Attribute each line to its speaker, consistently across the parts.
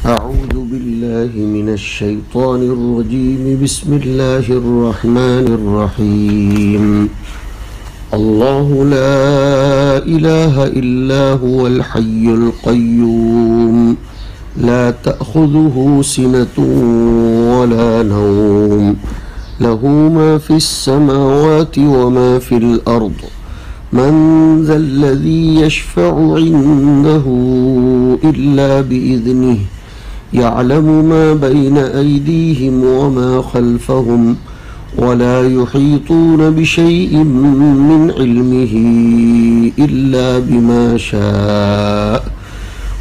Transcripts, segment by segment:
Speaker 1: أعوذ بالله من الشيطان الرجيم بسم الله الرحمن الرحيم الله لا إله إلا هو الحي القيوم لا تأخذه سنة ولا نوم له ما في السماوات وما في الأرض من ذا الذي يشفع عنده إلا بإذنه يعلم ما بين أيديهم وما خلفهم ولا يحيطون بشيء من علمه إلا بما شاء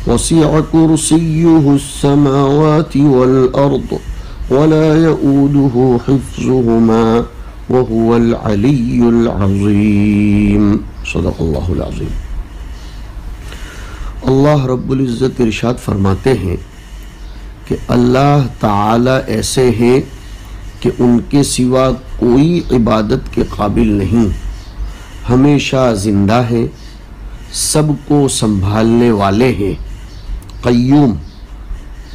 Speaker 1: وسع كرسيه السماوات والأرض ولا يؤوده حفظهما وهو العلی العظیم صدق اللہ العظیم۔ اللہ رب العزت ارشاد فرماتے ہیں کہ اللہ تعالی ایسے ہیں کہ ان کے سوا کوئی عبادت کے قابل نہیں، ہمیشہ زندہ ہیں، سب کو سنبھالنے والے ہیں۔ قیوم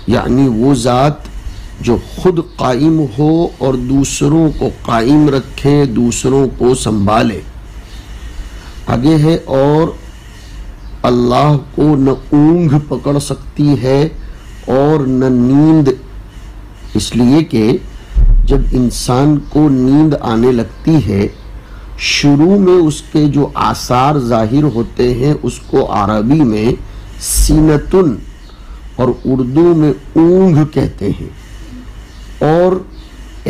Speaker 1: یعنی وہ ذات جو خود قائم ہو اور دوسروں کو قائم رکھے، دوسروں کو سنبھالے۔ آگے ہے اور اللہ کو نہ اونگھ پکڑ سکتی ہے اور نہ نیند، اس لیے کہ جب انسان کو نیند آنے لگتی ہے شروع میں اس کے جو آثار ظاہر ہوتے ہیں اس کو عربی میں سینتن اور اردو میں اونگھ کہتے ہیں، اور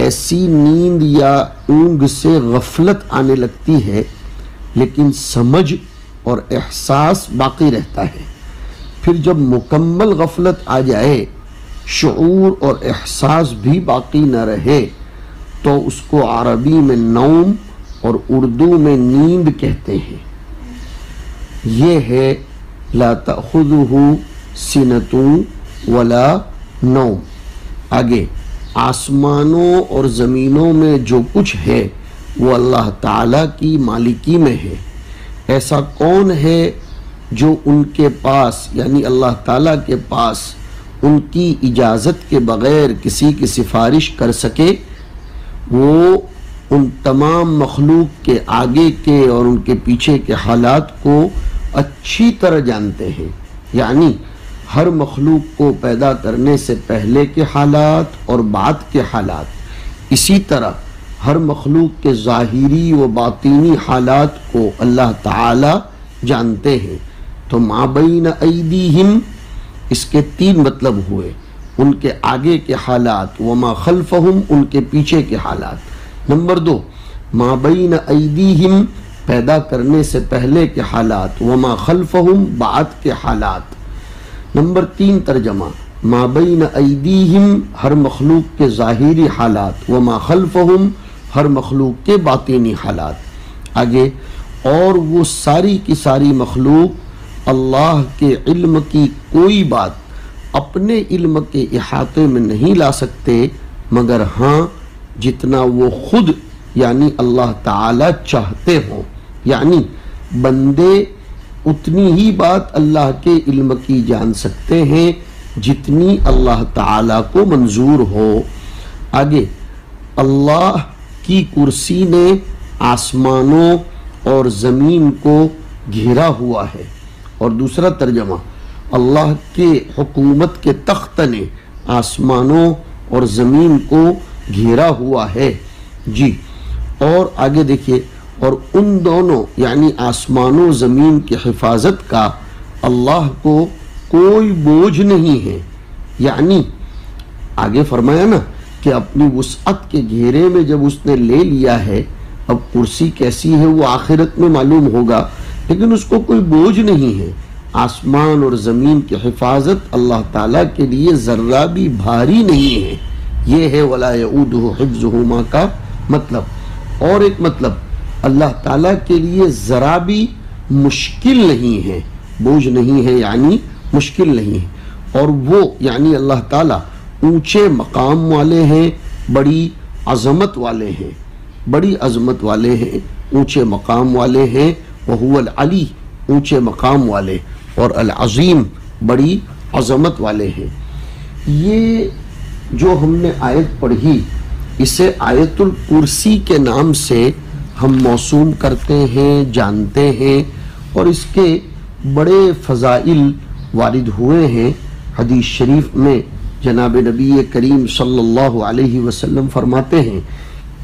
Speaker 1: ایسی نیند یا اونگ سے غفلت آنے لگتی ہے لیکن سمجھ اور احساس باقی رہتا ہے۔ پھر جب مکمل غفلت آ جائے، شعور اور احساس بھی باقی نہ رہے، تو اس کو عربی میں نوم اور اردو میں نیند کہتے ہیں۔ یہ ہے لا تأخذہ سنۃ ولا نوم۔ آگے آسمانوں اور زمینوں میں جو کچھ ہے وہ اللہ تعالیٰ کی مالکی میں ہے۔ ایسا کون ہے جو ان کے پاس یعنی اللہ تعالیٰ کے پاس ان کی اجازت کے بغیر کسی کی سفارش کر سکے؟ وہ ان تمام مخلوق کے آگے کے اور ان کے پیچھے کے حالات کو اچھی طرح جانتے ہیں، یعنی ہر مخلوق کو پیدا کرنے سے پہلے کے حالات اور بعد کے حالات، اسی طرح ہر مخلوق کے ظاہری و باطینی حالات کو اللہ تعالی جانتے ہیں۔ تو ما بین ایدیہم، اس کے تین مطلب ہوئے، ان کے آگے کے حالات، وما خلفہم، ان کے پیچھے کے حالات۔ نمبر 2، ما بین ایدیہم، پیدا کرنے سے پہلے کے حالات، وما خلفہم، بعد کے حالات۔ نمبر 3 ترجمہ، ما بین ایدیہم، ہر مخلوق کے ظاہری حالات، وما خلفہم، ہر مخلوق کے باطینی حالات۔ آگے اور وہ ساری کی ساری مخلوق اللہ کے علم کی کوئی بات اپنے علم کے احاطے میں نہیں لا سکتے مگر ہاں جتنا وہ خود یعنی اللہ تعالی چاہتے ہوں، یعنی بندے اتنی ہی بات اللہ کے علم کی جان سکتے ہیں جتنی اللہ تعالیٰ کو منظور ہو۔ آگے اللہ کی کرسی نے آسمانوں اور زمین کو گھیرا ہوا ہے، اور دوسرا ترجمہ، اللہ کے حکومت کے تخت نے آسمانوں اور زمین کو گھیرا ہوا ہے۔ جی، اور آگے دیکھیے، اور ان دونوں یعنی آسمان و زمین کی حفاظت کا اللہ کو کوئی بوجھ نہیں ہے، یعنی آگے فرمایا نا کہ اپنی وسعت کے گھیرے میں جب اس نے لے لیا ہے، اب کرسی کیسی ہے وہ آخرت میں معلوم ہوگا، لیکن اس کو کوئی بوجھ نہیں ہے۔ آسمان اور زمین کی حفاظت اللہ تعالیٰ کے لیے ذرہ بھی بھاری نہیں ہے۔ یہ ہے ولا یعودہ حفظہما کا مطلب۔ اور ایک مطلب، اللہ تعالیٰ کے لیے ذرا بھی مشکل نہیں ہے، بوجھ نہیں ہے یعنی مشکل نہیں ہے۔ اور وہ یعنی اللہ تعالیٰ اونچے مقام والے ہیں، بڑی عظمت والے ہیں، بڑی عظمت والے ہیں، اونچے مقام والے ہیں۔ وہو العلی، اونچے مقام والے، اور العظیم، بڑی عظمت والے ہیں۔ یہ جو ہم نے آیت پڑھی اسے آیت الکرسی کے نام سے ہم موسوم کرتے ہیں، جانتے ہیں، اور اس کے بڑے فضائل وارد ہوئے ہیں۔ حدیث شریف میں جناب نبی کریم صلی اللہ علیہ وسلم فرماتے ہیں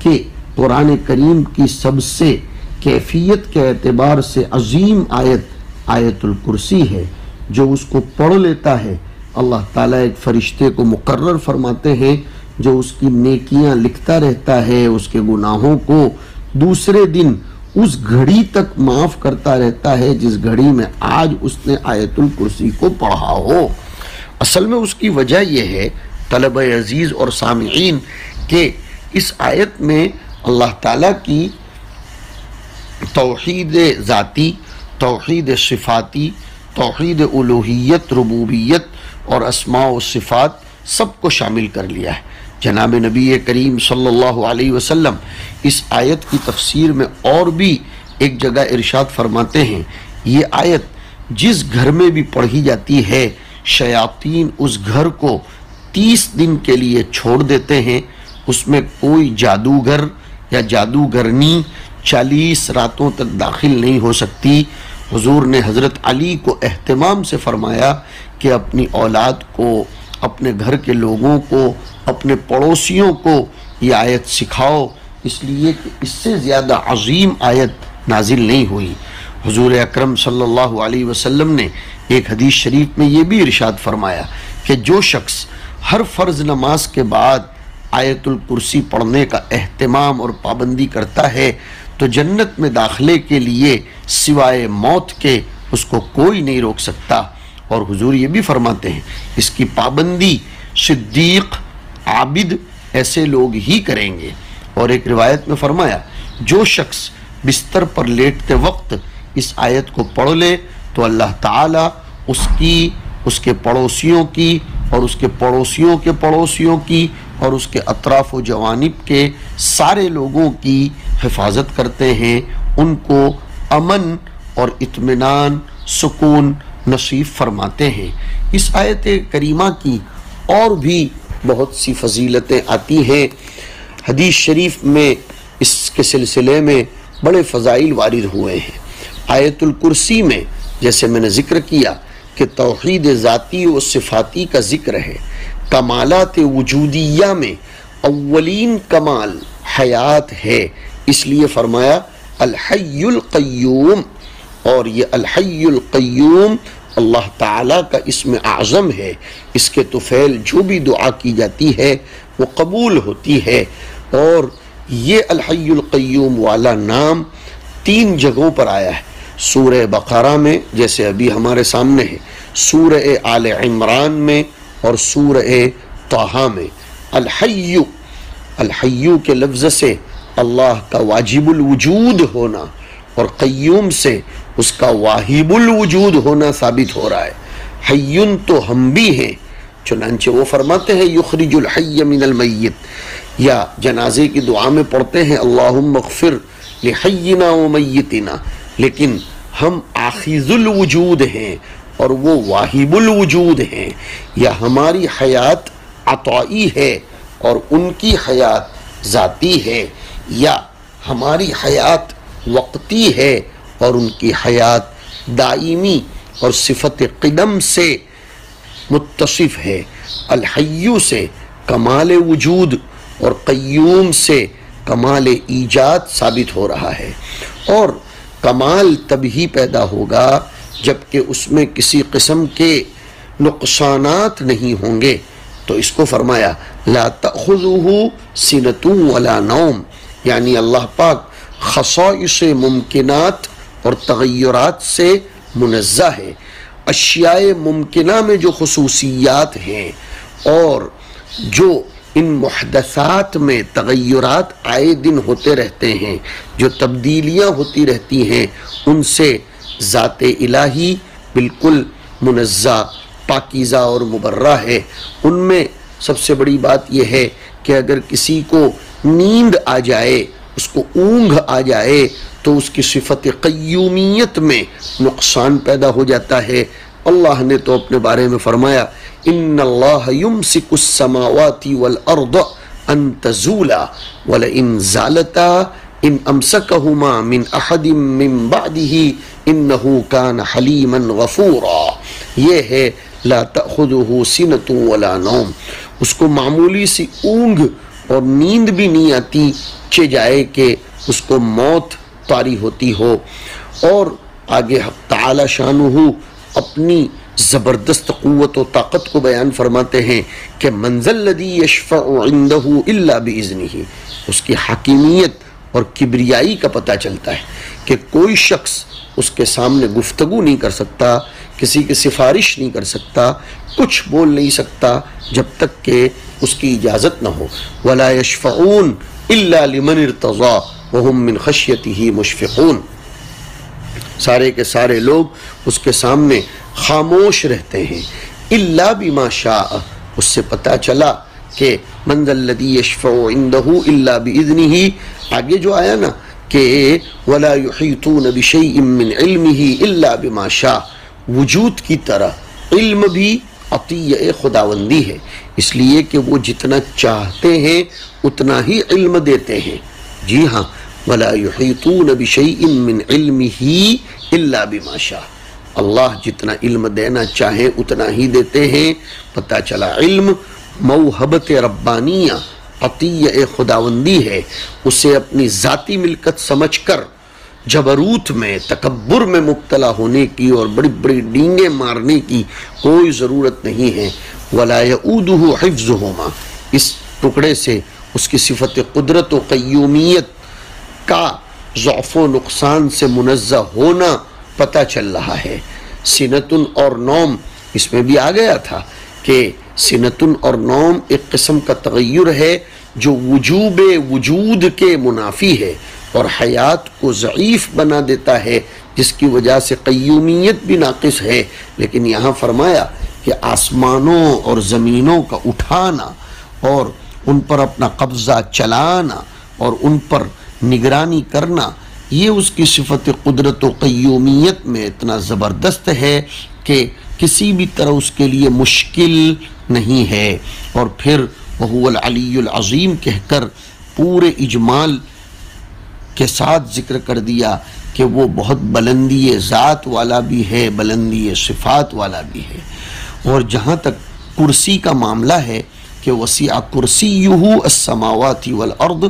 Speaker 1: کہ قرآن کریم کی سب سے کیفیت کے اعتبار سے عظیم آیت الکرسی ہے۔ جو اس کو پڑھ لیتا ہے اللہ تعالیٰ ایک فرشتے کو مقرر فرماتے ہیں جو اس کی نیکیاں لکھتا رہتا ہے، اس کے گناہوں کو دوسرے دن اس گھڑی تک معاف کرتا رہتا ہے جس گھڑی میں آج اس نے آیت الکرسی کو پڑھا ہو۔ اصل میں اس کی وجہ یہ ہے طلبہ عزیز اور سامعین کہ اس آیت میں اللہ تعالیٰ کی توحید ذاتی، توحید صفاتی، توحید الوہیت، ربوبیت اور اسماء و صفات سب کو شامل کر لیا ہے۔ جناب نبی کریم صلی اللہ علیہ وسلم اس آیت کی تفسیر میں اور بھی ایک جگہ ارشاد فرماتے ہیں، یہ آیت جس گھر میں بھی پڑھی جاتی ہے شیاطین اس گھر کو 30 دن کے لیے چھوڑ دیتے ہیں، اس میں کوئی جادوگر یا جادوگرنی 40 راتوں تک داخل نہیں ہو سکتی۔ حضور نے حضرت علی کو اہتمام سے فرمایا کہ اپنی اولاد کو، اپنے گھر کے لوگوں کو، اپنے پڑوسیوں کو یہ آیت سکھاؤ، اس لیے کہ اس سے زیادہ عظیم آیت نازل نہیں ہوئی۔ حضور اکرم صلی اللہ علیہ وسلم نے ایک حدیث شریف میں یہ بھی ارشاد فرمایا کہ جو شخص ہر فرض نماز کے بعد آیت الکرسی پڑھنے کا اہتمام اور پابندی کرتا ہے تو جنت میں داخلے کے لیے سوائے موت کے اس کو کوئی نہیں روک سکتا۔ اور حضور یہ بھی فرماتے ہیں اس کی پابندی صدیق، عابد ایسے لوگ ہی کریں گے۔ اور ایک روایت میں فرمایا جو شخص بستر پر لیٹتے وقت اس آیت کو پڑھ لے تو اللہ تعالیٰ اس کی، اس کے پڑوسیوں کی اور اس کے پڑوسیوں کے پڑوسیوں کی اور اس کے اطراف و جوانب کے سارے لوگوں کی حفاظت کرتے ہیں، ان کو امن اور اطمینان، سکون نصیب فرماتے ہیں۔ اس آیت کریمہ کی اور بھی بہت سی فضیلتیں آتی ہیں۔ حدیث شریف میں اس کے سلسلے میں بڑے فضائل وارد ہوئے ہیں۔ آیت الکرسی میں جیسے میں نے ذکر کیا کہ توحید ذاتی و صفاتی کا ذکر ہے۔ کمالات وجودیہ میں اولین کمال حیات ہے، اس لیے فرمایا الحی القیوم، اور یہ الحی القیوم اللہ تعالیٰ کا اسم اعظم ہے۔ اس کے طفیل جو بھی دعا کی جاتی ہے وہ قبول ہوتی ہے۔ اور یہ الحی القیوم والا نام 3 جگہوں پر آیا ہے، سورہ بقرہ میں جیسے ابھی ہمارے سامنے ہے، سورہ آل عمران میں اور سورہ طٰہٰ میں۔ الحی کے لفظ سے اللہ کا واجب الوجود ہونا اور قیوم سے اس کا واہب الوجود ہونا ثابت ہو رہا ہے۔ حیٌ تو ہم بھی ہیں، چنانچہ وہ فرماتے ہیں یخرج الحی من المیت، یا جنازے کی دعا میں پڑھتے ہیں اللہم اغفر لحینا و میتنا، لیکن ہم آخذ الوجود ہیں اور وہ واہب الوجود ہیں، یا ہماری حیات عطائی ہے اور ان کی حیات ذاتی ہے، یا ہماری حیات وقتی ہے اور ان کی حیات دائمی اور صفت قدم سے متصف ہے۔ الحی سے کمال وجود اور قیوم سے کمال ایجاد ثابت ہو رہا ہے، اور کمال تبھی پیدا ہوگا جبکہ اس میں کسی قسم کے نقصانات نہیں ہوں گے۔ تو اس کو فرمایا لا تأخذہ سنۃ ولا نوم، یعنی اللہ پاک خصائص ممکنات اور تغیرات سے منزہ ہے۔ اشیاء ممکنہ میں جو خصوصیات ہیں اور جو ان محدثات میں تغیرات آئے دن ہوتے رہتے ہیں، جو تبدیلیاں ہوتی رہتی ہیں، ان سے ذات الہی بالکل منزہ، پاکیزہ اور مبرہ ہے۔ ان میں سب سے بڑی بات یہ ہے کہ اگر کسی کو نیند آ جائے، اس کو اونگھ آ جائے، تو اس کی صفت قیومیت میں نقصان پیدا ہو جاتا ہے۔ اللہ نے تو اپنے بارے میں فرمایا ان اللہ یمسک السماوات والارض ان تزولا ولئن زالتا ان امسکہما من احد من بعدہ انہ کان حلیما غفورا. یہ ہے لا تأخذہ سنۃ ولا نوم. اس کو معمولی سی اونگ اور نیند بھی نہیں آتی کہ جائے کہ اس کو موت طاری ہوتی ہو. اور آگے حق تعالی شانہ اپنی زبردست قوت و طاقت کو بیان فرماتے ہیں کہ من ذا الذی یشفع عندہ الا باذنہ. اس کی حکیمیت اور کبریائی کا پتہ چلتا ہے کہ کوئی شخص اس کے سامنے گفتگو نہیں کر سکتا، کسی کی سفارش نہیں کر سکتا، کچھ بول نہیں سکتا جب تک کہ اس کی اجازت نہ ہو. ولا یشفعون الا لمن ارتضی وهم من خشیتہ مشفقون. سارے کے سارے لوگ اس کے سامنے خاموش رہتے ہیں. الا بما شاء. اس سے پتہ چلا کہ من ذا الذی یشفع عندہ الا باذنہ. آگے جو آیا نا کہ ولا یحیطون بشیء من علمہ الا بما شاء. وجود کی طرح علم بھی عطیہ خداوندی ہے، اس لیے کہ وہ جتنا چاہتے ہیں اتنا ہی علم دیتے ہیں. جی ہاں، ولا یحیطون بشیء من علمہ الا بما شاء. اللہ جتنا علم دینا چاہے اتنا ہی دیتے ہیں. پتہ چلا علم موہبت ربانیہ، عطیہ خداوندی ہے. اسے اپنی ذاتی ملکت سمجھ کر جبروت میں، تکبر میں مبتلا ہونے کی اور بڑی بڑی ڈینگیں مارنے کی کوئی ضرورت نہیں ہے. ولا یؤودہ حفظہما. اس ٹکڑے سے اس کی صفت قدرت و قیومیت کا ضعف و نقصان سے منزہ ہونا پتہ چل رہا ہے. سنتن اور نوم اس میں بھی آ گیا تھا کہ سنتن اور نوم ایک قسم کا تغیر ہے جو وجوب وجود کے منافی ہے اور حیات کو ضعیف بنا دیتا ہے، جس کی وجہ سے قیومیت بھی ناقص ہے. لیکن یہاں فرمایا کہ آسمانوں اور زمینوں کا اٹھانا اور ان پر اپنا قبضہ چلانا اور ان پر نگرانی کرنا، یہ اس کی صفت قدرت و قیومیت میں اتنا زبردست ہے کہ کسی بھی طرح اس کے لیے مشکل نہیں ہے. اور پھر وہو العلی العظیم کہہ کر پورے اجمال کے ساتھ ذکر کر دیا کہ وہ بہت بلندی ذات والا بھی ہے، بلندی صفات والا بھی ہے. اور جہاں تک کرسی کا معاملہ ہے کہ وسیع کرسیہ السماوات والارض،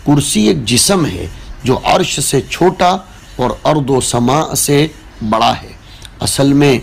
Speaker 1: کرسی ایک جسم ہے جو عرش سے چھوٹا اور ارض و سماء سے بڑا ہے. اصل میں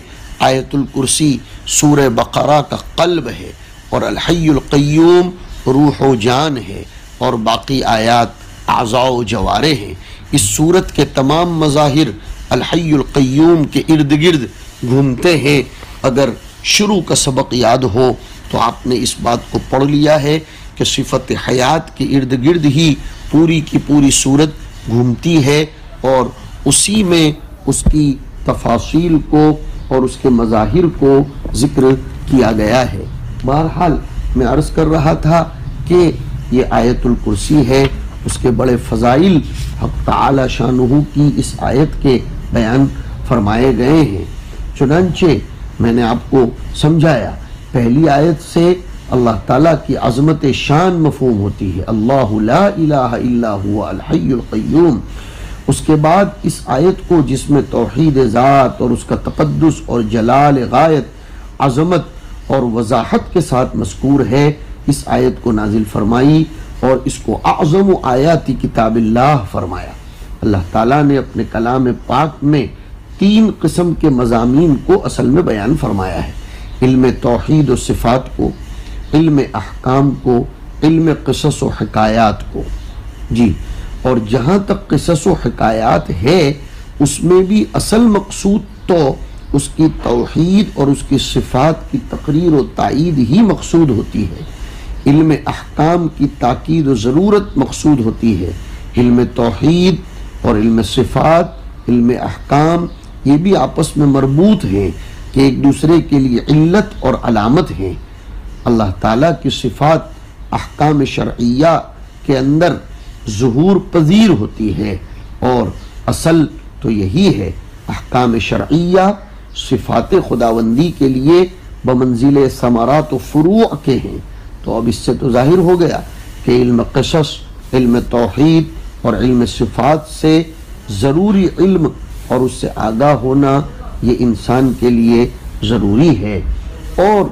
Speaker 1: آیت الکرسی سورہ بقرہ کا قلب ہے اور الحی القیوم روح و جان ہے اور باقی آیات اعضاء و جوارے ہیں. اس صورت کے تمام مظاہر الحی القیوم کے ارد گرد گھومتے ہیں. اگر شروع کا سبق یاد ہو تو آپ نے اس بات کو پڑھ لیا ہے کہ صفت حیات کے ارد گرد ہی پوری کی پوری صورت گھومتی ہے اور اسی میں اس کی تفاصیل کو اور اس کے مظاہر کو ذکر کیا گیا ہے. بہرحال میں عرض کر رہا تھا کہ یہ آیت الکرسی ہے، اس کے بڑے فضائل حق تعالی شانہ کی اس آیت کے بیان فرمائے گئے ہیں. چنانچہ میں نے آپ کو سمجھایا پہلی آیت سے اللہ تعالیٰ کی عظمت شان مفہوم ہوتی ہے، اللہ لا الہ الا هو الحی القیوم. اس کے بعد اس آیت کو جس میں توحید ذات اور اس کا تقدس اور جلال غایت، عظمت اور وضاحت کے ساتھ مذکور ہے، اس آیت کو نازل فرمائی اور اس کو اعظم آیات کتاب اللہ فرمایا. اللہ تعالیٰ نے اپنے کلام پاک میں 3 قسم کے مضامین کو اصل میں بیان فرمایا ہے: علم توحید و صفات کو، علم احکام کو، علم قصص و حکایات کو. جی، اور جہاں تک قصص و حکایات ہے اس میں بھی اصل مقصود تو اس کی توحید اور اس کی صفات کی تقریر و تائید ہی مقصود ہوتی ہے. علم احکام کی تاکید و ضرورت مقصود ہوتی ہے. علم توحید اور علم صفات، علم احکام، یہ بھی آپس میں مربوط ہیں کہ ایک دوسرے کے لیے علت اور علامت ہیں. اللہ تعالیٰ کی صفات احکام شرعیہ کے اندر ظہور پذیر ہوتی ہے اور اصل تو یہی ہے. احکام شرعیہ صفات خداوندی کے لیے بمنزل ثمرات و فروع کے ہیں۔ تو اب اس سے تو ظاہر ہو گیا کہ علم قصص، علم توحید اور علم صفات سے ضروری علم اور اس سے آگاہ ہونا یہ انسان کے لیے ضروری ہے۔ اور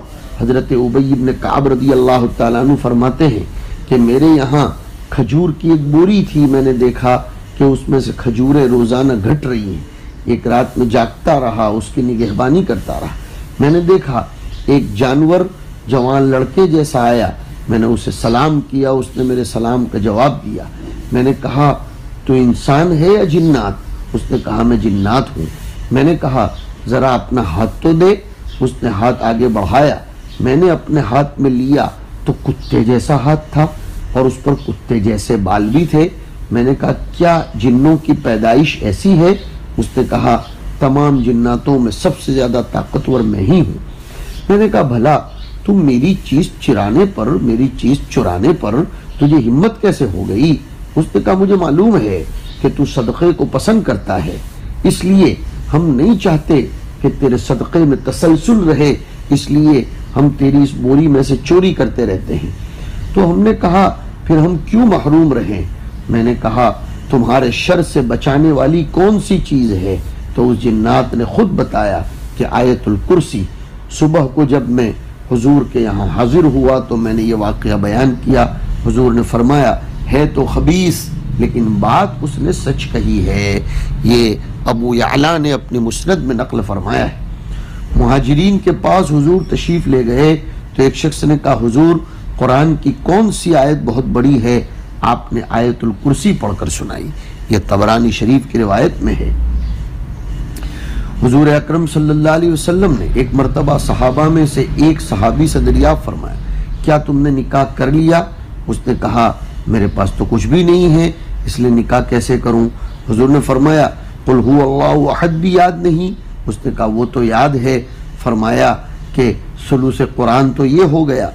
Speaker 1: حضرت ابی بن کعب رضی اللہ تعالیٰ عنہ فرماتے ہیں کہ میرے یہاں کھجور کی ایک بوری تھی، میں نے دیکھا کہ اس میں سے کھجوریں روزانہ گھٹ رہی ہیں۔ ایک رات میں جاگتا رہا، اس کی نگہبانی کرتا رہا، میں نے دیکھا ایک جانور جوان لڑکے جیسا آیا، میں نے اسے سلام کیا، اس نے میرے سلام کا جواب دیا۔ میں نے کہا تو انسان ہے یا جنات؟ اس نے کہا میں جنات ہوں۔ میں نے کہا ذرا اپنا ہاتھ تو دے۔ اس نے ہاتھ آگے بڑھایا، میں نے اپنے ہاتھ میں لیا تو کتے جیسا ہاتھ تھا اور اس پر کتے جیسے بال بھی تھے۔ میں نے کہا کیا جنوں کی پیدائش ایسی ہے؟ اس نے کہا تمام جناتوں میں سب سے زیادہ طاقتور میں ہی ہوں۔ میں نے کہا بھلا تم میری چیز چرانے پر تجھے ہمت کیسے ہو گئی؟ اس نے کہا مجھے معلوم ہے کہ تو صدقے کو پسند کرتا ہے، اس لیے ہم نہیں چاہتے کہ تیرے صدقے میں تسلسل رہے، اس لیے ہم تیری اس بوری میں سے چوری کرتے رہتے ہیں۔ تو ہم نے کہا پھر ہم کیوں محروم رہیں؟ میں نے کہا تمہارے شر سے بچانے والی کون سی چیز ہے؟ تو اس جنات نے خود بتایا کہ آیت الکرسی۔ صبح کو جب میں حضور کے یہاں حاضر ہوا تو میں نے یہ واقعہ بیان کیا۔ حضور نے فرمایا ہے تو خبیث لیکن بات اس نے سچ کہی ہے۔ یہ ابو یعلا نے اپنی مسند میں نقل فرمایا ہے۔ مہاجرین کے پاس حضور تشریف لے گئے تو ایک شخص نے کہا حضور قرآن کی کون سی آیت بہت بڑی ہے؟ آپ نے آیت الکرسی پڑھ کر سنائی۔ یہ طبرانی شریف کی روایت میں ہے۔ حضور اکرم صلی اللہ علیہ وسلم نے ایک مرتبہ صحابہ میں سے ایک صحابی سے دریافت فرمایا کیا تم نے نکاح کر لیا؟ اس نے کہا میرے پاس تو کچھ بھی نہیں ہے، اس لیے نکاح کیسے کروں؟ حضور نے فرمایا قل هو اللہ احد بھی یاد نہیں؟ اس نے کہا وہ تو یاد ہے۔ فرمایا کہ ثلث قرآن تو یہ ہو گیا۔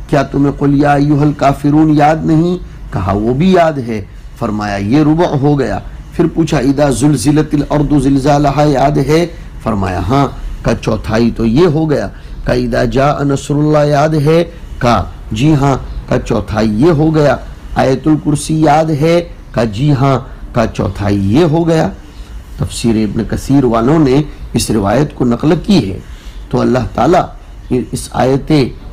Speaker 1: کیا تمہیں قل یا ایھا الکافرون یاد نہیں؟ کہا وہ بھی یاد ہے۔ فرمایا یہ ربع ہو گیا۔ پھر پوچھا اذا زلزلت الارض زلزالها یاد ہے؟ فرمایا ہاں۔ کا چوتھائی تو یہ ہو گیا۔ کا اذا جاء نصر اللہ یاد ہے؟ کہا جی ہاں۔ کا چوتھائی یہ ہو گیا۔ آیت الکرسی یاد ہے؟ کہا جی ہاں۔ کا چوتھائی یہ ہو گیا۔ تفسیر ابن کثیر والوں نے اس روایت کو نقل کی ہے۔ تو اللہ تعالیٰ اس آیت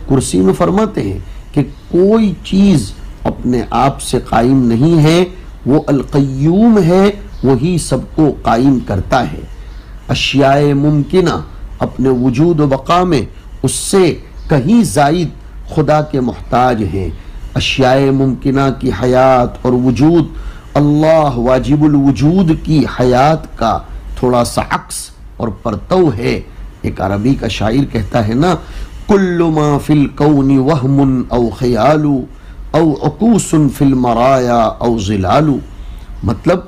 Speaker 1: کرسی میں فرماتے ہیں کہ کوئی چیز اپنے آپ سے قائم نہیں ہے، وہ القیوم ہے، وہی سب کو قائم کرتا ہے۔ اشیاء ممکنہ اپنے وجود و بقا میں اس سے کہیں زائد خدا کے محتاج ہیں۔ اشیاء ممکنہ کی حیات اور وجود اللہ واجب الوجود کی حیات کا تھوڑا سا عکس اور پرتو ہے۔ ایک عربی کا شاعر کہتا ہے نا کل ما فی الکون وہم او خیال او عکوس فی المرایا او ظلال، مطلب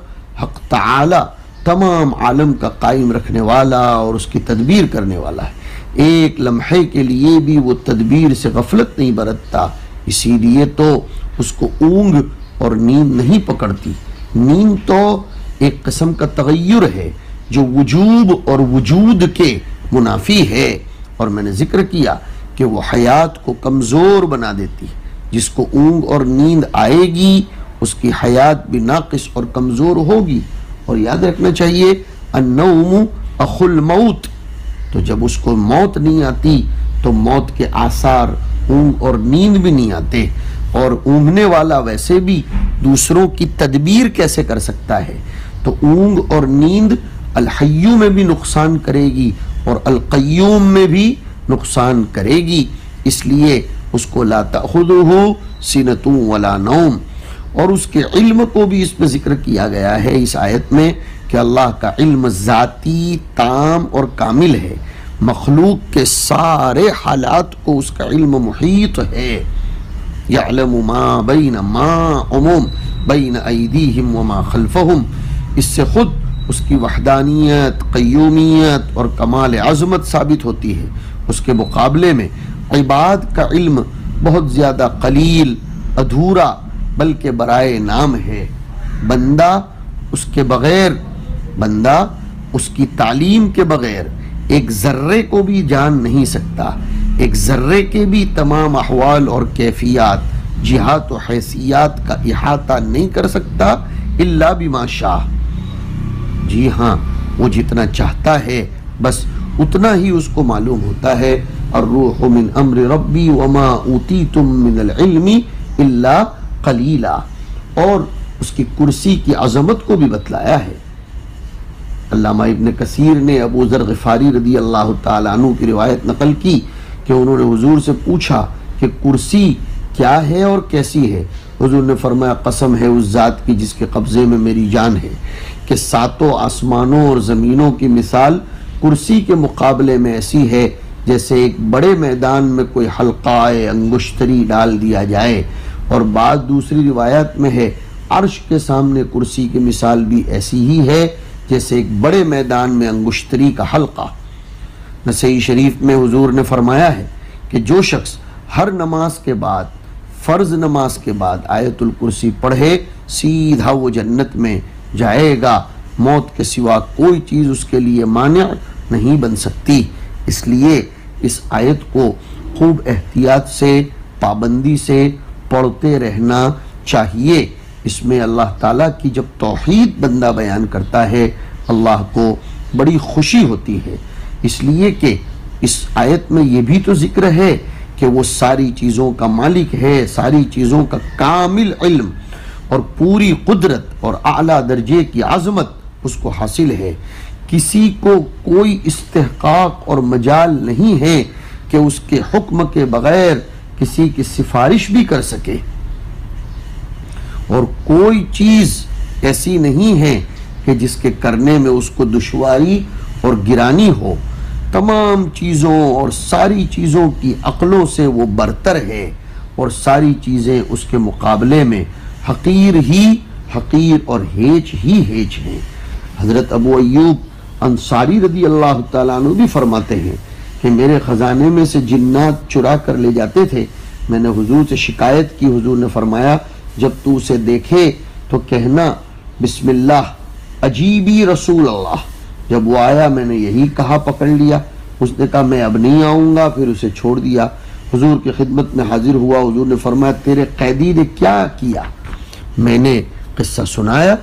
Speaker 1: حق تعالی تمام عالم کا قائم رکھنے والا اور اس کی تدبیر کرنے والا ہے، ایک لمحے کے لیے بھی وہ تدبیر سے غفلت نہیں برتتا، اسی لیے تو اس کو اونگ اور نیند نہیں پکڑتی۔ نیند تو ایک قسم کا تغیر ہے جو وجوب اور وجود کے منافی ہے، اور میں نے ذکر کیا کہ وہ حیات کو کمزور بنا دیتی ہے۔ جس کو اونگ اور نیند آئے گی اس کی حیات بھی ناقص اور کمزور ہوگی۔ اور یاد رکھنا چاہیے النوم اخو الموت، تو جب اس کو موت نہیں آتی تو موت کے آثار اونگ اور نیند بھی نہیں آتے، اور اونگنے والا ویسے بھی دوسروں کی تدبیر کیسے کر سکتا ہے؟ تو اونگ اور نیند الحیو میں بھی نقصان کرے گی اور القیوم میں بھی نقصان کرے گی، اس لیے اس کو لا تأخذہ سنۃ ولا نوم۔ اور اس کے علم کو بھی اس میں ذکر کیا گیا ہے اس آیت میں کہ اللہ کا علم ذاتی تام اور کامل ہے، مخلوق کے سارے حالات کو اس کا علم محیط ہے۔ یعلم ما بین عموم بین ایدیہم وما خلفہم، اس سے خود اس کی وحدانیت، قیومیت اور کمال عظمت ثابت ہوتی ہے۔ اس کے مقابلے میں عباد کا علم بہت زیادہ قلیل، ادھورا، بلکہ برائے نام ہے۔ بندہ اس کے بغیر، بندہ اس کی تعلیم کے بغیر ایک ذرے کو بھی جان نہیں سکتا، ایک ذرے کے بھی تمام احوال اور کیفیات، جہات و حیثیات کا احاطہ نہیں کر سکتا الا بما شاء۔ جی ہاں، وہ جتنا چاہتا ہے بس اتنا ہی اس کو معلوم ہوتا ہے۔ الروح من امر ربی وما اوتیتم من العلم الا قلیلا، اور اس کی کرسی کی عظمت کو بھی بتلایا ہے۔ علامہ ابن کثیر نے ابو ذر غفاری رضی اللہ تعالیٰ عنہ کی روایت نقل کی کہ انہوں نے حضور سے پوچھا کہ کرسی کیا ہے اور کیسی ہے؟ حضور نے فرمایا قسم ہے اس ذات کی جس کے قبضے میں میری جان ہے کہ ساتوں آسمانوں اور زمینوں کی مثال کرسی کے مقابلے میں ایسی ہے جیسے ایک بڑے میدان میں کوئی حلقہ انگشتری ڈال دیا جائے، اور بعض دوسری روایت میں ہے عرش کے سامنے کرسی کی مثال بھی ایسی ہی ہے جیسے ایک بڑے میدان میں انگشتری کا حلقہ۔ نسائی شریف میں حضور نے فرمایا ہے کہ جو شخص ہر نماز کے بعد، فرض نماز کے بعد آیت الکرسی پڑھے سیدھا وہ جنت میں جائے گا، موت کے سوا کوئی چیز اس کے لیے مانع نہیں بن سکتی۔ اس لیے اس آیت کو خوب احتیاط سے، پابندی سے پڑھتے رہنا چاہیے۔ اس میں اللہ تعالیٰ کی جب توحید بندہ بیان کرتا ہے اللہ کو بڑی خوشی ہوتی ہے، اس لیے کہ اس آیت میں یہ بھی تو ذکر ہے کہ وہ ساری چیزوں کا مالک ہے، ساری چیزوں کا کامل علم اور پوری قدرت اور اعلیٰ درجے کی عظمت اس کو حاصل ہے۔ کسی کو کوئی استحقاق اور مجال نہیں ہے کہ اس کے حکم کے بغیر کسی کی سفارش بھی کر سکے، اور کوئی چیز ایسی نہیں ہے کہ جس کے کرنے میں اس کو دشواری اور گرانی ہو۔ تمام چیزوں اور ساری چیزوں کی عقلوں سے وہ برتر ہے، اور ساری چیزیں اس کے مقابلے میں حقیر اور ہیچ ہیں۔ حضرت ابو ایوب انصاری رضی اللہ تعالیٰ عنہ بھی فرماتے ہیں کہ میرے خزانے میں سے جنات چرا کر لے جاتے تھے۔ میں نے حضور سے شکایت کی، حضور نے فرمایا جب تو اسے دیکھے تو کہنا بسم اللہ عجیبی رسول اللہ۔ جب وہ آیا میں نے یہی کہا، پکڑ لیا۔ اس نے کہا میں اب نہیں آؤں گا، پھر اسے چھوڑ دیا۔ حضور کی خدمت میں حاضر ہوا، حضور نے فرمایا تیرے قیدی نے کیا کیا؟ میں نے قصہ سنایا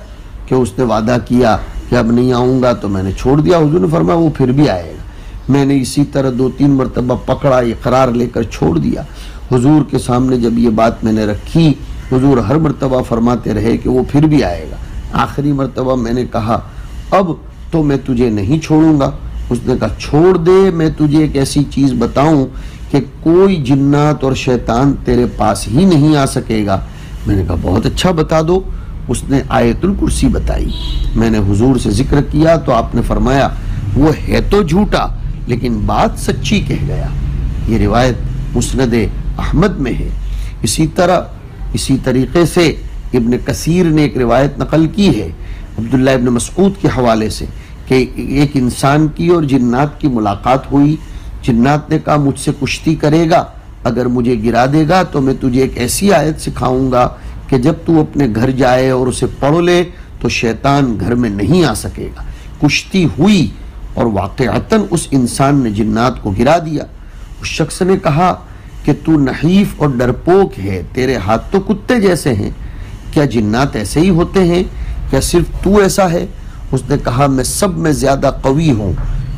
Speaker 1: کہ اس نے وعدہ کیا کہ اب نہیں آؤں گا تو میں نے چھوڑ دیا۔ حضور نے فرمایا وہ پھر بھی آئے گا۔ میں نے اسی طرح 2-3 مرتبہ پکڑا، اقرار لے کر چھوڑ دیا۔ حضور کے سامنے جب یہ بات میں نے رکھی، حضور ہر مرتبہ فرماتے رہے کہ وہ پھر بھی آئے گا۔ آخری مرتبہ میں نے کہا اب تو میں تجھے نہیں چھوڑوں گا۔ اس نے کہا چھوڑ دے، میں تجھے ایک ایسی چیز بتاؤں کہ کوئی جنات اور شیطان تیرے پاس ہی نہیں آ سکے گا۔ میں نے کہا بہت اچھا، بتا دو۔ اس نے آیت الکرسی بتائی۔ میں نے حضور سے ذکر کیا تو آپ نے فرمایا وہ ہے تو جھوٹا لیکن بات سچی کہہ گیا۔ یہ روایت مسند احمد میں ہے۔ اسی طریقے سے ابن کثیر نے ایک روایت نقل کی ہے عبداللہ ابن مسعود کے حوالے سے کہ ایک انسان کی اور جنات کی ملاقات ہوئی۔ جنات نے کہا مجھ سے کشتی کرے گا، اگر مجھے گرا دے گا تو میں تجھے ایک ایسی آیت سکھاؤں گا کہ جب تو اپنے گھر جائے اور اسے پڑھ لے تو شیطان گھر میں نہیں آ سکے گا۔ کشتی ہوئی اور واقعتاً اس انسان نے جنات کو گرا دیا۔ اس شخص نے کہا کہ تو نحیف اور ڈرپوک ہے، تیرے ہاتھ تو کتے جیسے ہیں، کیا جنات ایسے ہی ہوتے ہیں؟ کیا صرف تو ایسا ہے؟ اس نے کہا میں سب میں زیادہ قوی ہوں۔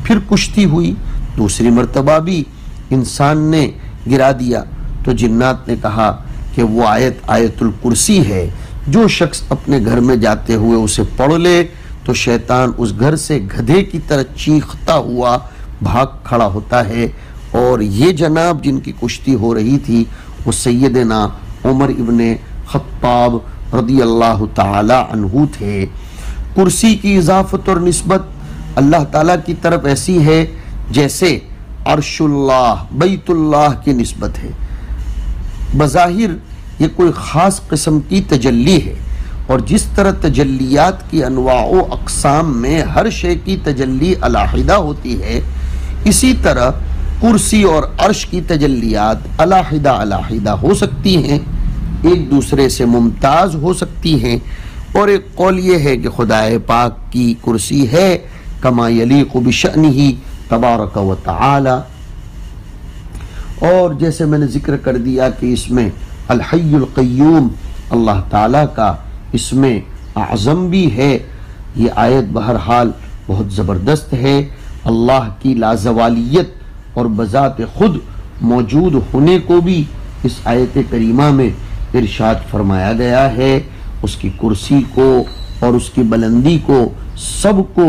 Speaker 1: پھر کشتی ہوئی، دوسری مرتبہ بھی انسان نے گرا دیا تو جنات نے کہا کہ وہ آیت الکرسی ہے، جو شخص اپنے گھر میں جاتے ہوئے اسے پڑھ لے تو شیطان اس گھر سے گدھے کی طرح چیختا ہوا بھاگ کھڑا ہوتا ہے۔ اور یہ جناب جن کی کشتی ہو رہی تھی وہ سیدنا عمر ابن خطاب رضی اللہ تعالی عنہ تھے۔ کرسی کی اضافت اور نسبت اللہ تعالیٰ کی طرف ایسی ہے جیسے عرش اللہ، بیت اللہ کی نسبت ہے۔ بظاہر یہ کوئی خاص قسم کی تجلی ہے، اور جس طرح تجلیات کی انواع و اقسام میں ہر شے کی تجلی علیحدہ ہوتی ہے، اسی طرح کرسی اور عرش کی تجلیات علیحدہ ہو سکتی ہیں، ایک دوسرے سے ممتاز ہو سکتی ہیں۔ اور ایک قول یہ ہے کہ خدا پاک کی کرسی ہے کما یلیق بشأنہ تبارک و تعالی، اور جیسے میں نے ذکر کر دیا کہ اس میں الحی القیوم اللہ تعالیٰ کا اس میں اعظم بھی ہے۔ یہ آیت بہرحال بہت زبردست ہے۔ اللہ کی لازوالیت اور بذات خود موجود ہونے کو بھی اس آیت کریمہ میں ارشاد فرمایا گیا ہے۔ اس کی کرسی کو اور اس کی بلندی کو سب کو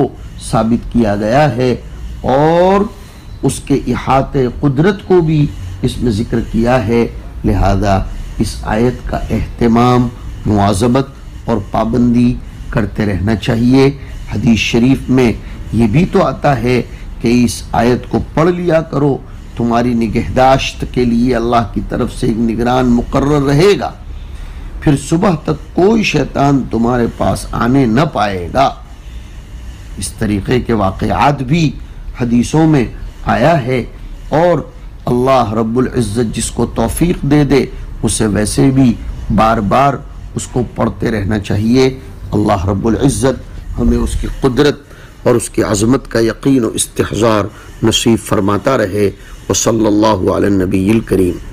Speaker 1: ثابت کیا گیا ہے، اور اس کے احاطے قدرت کو بھی اس میں ذکر کیا ہے۔ لہذا اس آیت کا اہتمام، مواظبت اور پابندی کرتے رہنا چاہیے۔ حدیث شریف میں یہ بھی تو آتا ہے کہ اس آیت کو پڑھ لیا کرو، تمہاری نگہداشت کے لیے اللہ کی طرف سے ایک نگران مقرر رہے گا، پھر صبح تک کوئی شیطان تمہارے پاس آنے نہ پائے گا۔ اس طریقے کے واقعات بھی حدیثوں میں آیا ہے، اور اللہ رب العزت جس کو توفیق دے دے اسے ویسے بھی بار بار اس کو پڑھتے رہنا چاہیے۔ اللہ رب العزت ہمیں اس کی قدرت اور اس کی عظمت کا یقین و استحضار نصیب فرماتا رہے۔ وصلی اللہ علی النبی الکریم۔